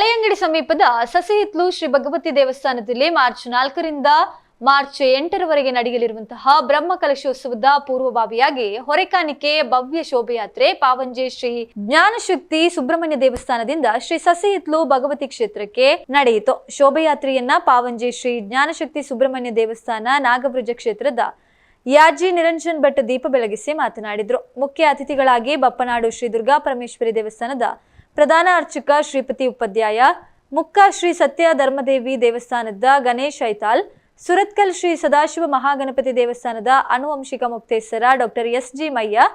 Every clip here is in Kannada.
ಹಳೆಯಂಗಡಿ ಸಮೀಪದ ಸಸಿಹಿತ್ಲು ಶ್ರೀ ಭಗವತಿ ದೇವಸ್ಥಾನದಲ್ಲಿ ಮಾರ್ಚ್ 4ರಿಂದ ಮಾರ್ಚ್ 8ರವರೆಗೆ ನಡೆಯಲಿರುವಂತಹ ಬ್ರಹ್ಮ ಕಲಶೋತ್ಸವದ ಪೂರ್ವಭಾವಿಯಾಗಿ ಹೊರೆಕಾಣಿಕೆ ಭವ್ಯ ಶೋಭಯಾತ್ರೆ ಪಾವಂಜೆ ಶ್ರೀ ಜ್ಞಾನಶಕ್ತಿ ಸುಬ್ರಹ್ಮಣ್ಯ ದೇವಸ್ಥಾನದಿಂದ ಶ್ರೀ ಸಸಿಹಿತ್ಲು ಭಗವತಿ ಕ್ಷೇತ್ರಕ್ಕೆ ನಡೆಯಿತು. ಶೋಭಯಾತ್ರೆಯನ್ನ ಪಾವಂಜೆ ಶ್ರೀ ಜ್ಞಾನಶಕ್ತಿ ಸುಬ್ರಹ್ಮಣ್ಯ ದೇವಸ್ಥಾನ ನಾಗಬ್ರಜ ಕ್ಷೇತ್ರದ ಯಾಜಿ ನಿರಂಜನ್ ಭಟ್ ದೀಪ ಬೆಳಗಿಸಿ ಮಾತನಾಡಿದರು. ಮುಖ್ಯ ಅತಿಥಿಗಳಾಗಿ ಬಪ್ಪನಾಡು ಶ್ರೀ ದುರ್ಗಾ ಪರಮೇಶ್ವರಿ ದೇವಸ್ಥಾನದ ಪ್ರಧಾನ ಅರ್ಚಕ ಶ್ರೀಪತಿ ಉಪಾಧ್ಯಾಯ, ಮುಕ್ಕ ಶ್ರೀ ಸತ್ಯ ಧರ್ಮದೇವಿ ದೇವಸ್ಥಾನದ ಗಣೇಶ್ ಐತಾಲ್, ಸುರತ್ಕಲ್ ಶ್ರೀ ಸದಾಶಿವ ಮಹಾಗಣಪತಿ ದೇವಸ್ಥಾನದ ಆನುವಂಶಿಕ ಮುಕ್ತೇಶ್ವರ ಡಾಕ್ಟರ್ ಎಸ್.ಜಿ. ಮಯ್ಯ,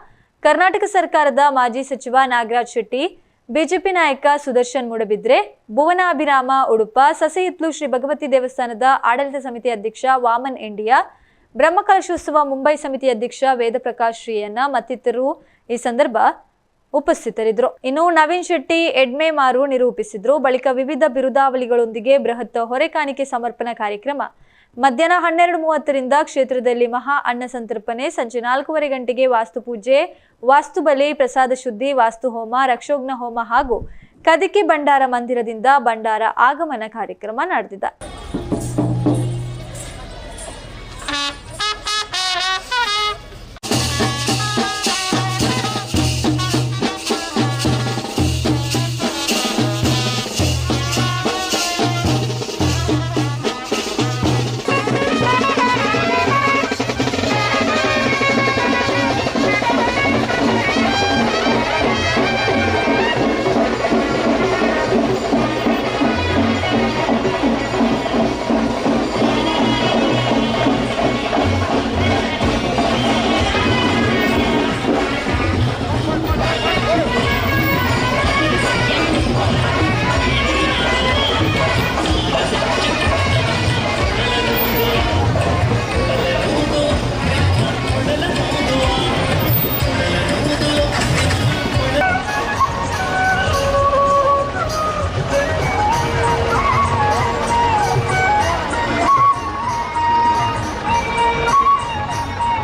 ಕರ್ನಾಟಕ ಸರ್ಕಾರದ ಮಾಜಿ ಸಚಿವ ನಾಗರಾಜ್ ಶೆಟ್ಟಿ, ಬಿಜೆಪಿ ನಾಯಕ ಸುದರ್ಶನ್ ಮೂಡಬಿದ್ರೆ, ಭುವನ ಅಭಿರಾಮ ಉಡುಪ, ಸಸಿಹಿತ್ಲು ಶ್ರೀ ಭಗವತಿ ದೇವಸ್ಥಾನದ ಆಡಳಿತ ಸಮಿತಿ ಅಧ್ಯಕ್ಷ ವಾಮನ್ ಇಂಡಿಯಾ, ಬ್ರಹ್ಮಕಲಶೋತ್ಸವ ಮುಂಬೈ ಸಮಿತಿ ಅಧ್ಯಕ್ಷ ವೇದ ಪ್ರಕಾಶ್ ಶ್ರೀಯನ್ನ ಮತ್ತಿತರರು ಈ ಸಂದರ್ಭ ಉಪಸ್ಥಿತರಿದ್ದರು. ಇನ್ನು ನವೀನ್ ಶೆಟ್ಟಿ ಎಡ್ಮೆ ಮಾರು ನಿರೂಪಿಸಿದ್ರು. ಬಳಿಕ ವಿವಿಧ ಬಿರುದಾವಳಿಗಳೊಂದಿಗೆ ಬೃಹತ್ ಹೊರೆಕಾಣಿಕೆ ಸಮರ್ಪಣಾ ಕಾರ್ಯಕ್ರಮ ಮಧ್ಯಾಹ್ನ 12:30ರಿಂದ ಕ್ಷೇತ್ರದಲ್ಲಿ ಮಹಾ ಅನ್ನ ಸಂತರ್ಪಣೆ, ಸಂಜೆ 4:15 ಗಂಟೆಗೆ ವಾಸ್ತು ಪೂಜೆ, ವಾಸ್ತು ಬಲಿ, ಪ್ರಸಾದ ಶುದ್ಧಿ, ವಾಸ್ತು ಹೋಮ, ರಕ್ಷೋಗ್ನ ಹೋಮ ಹಾಗೂ ಕದಿಕೆ ಭಂಡಾರ ಮಂದಿರದಿಂದ ಭಂಡಾರ ಆಗಮನ ಕಾರ್ಯಕ್ರಮ ನಡೆದಿದೆ.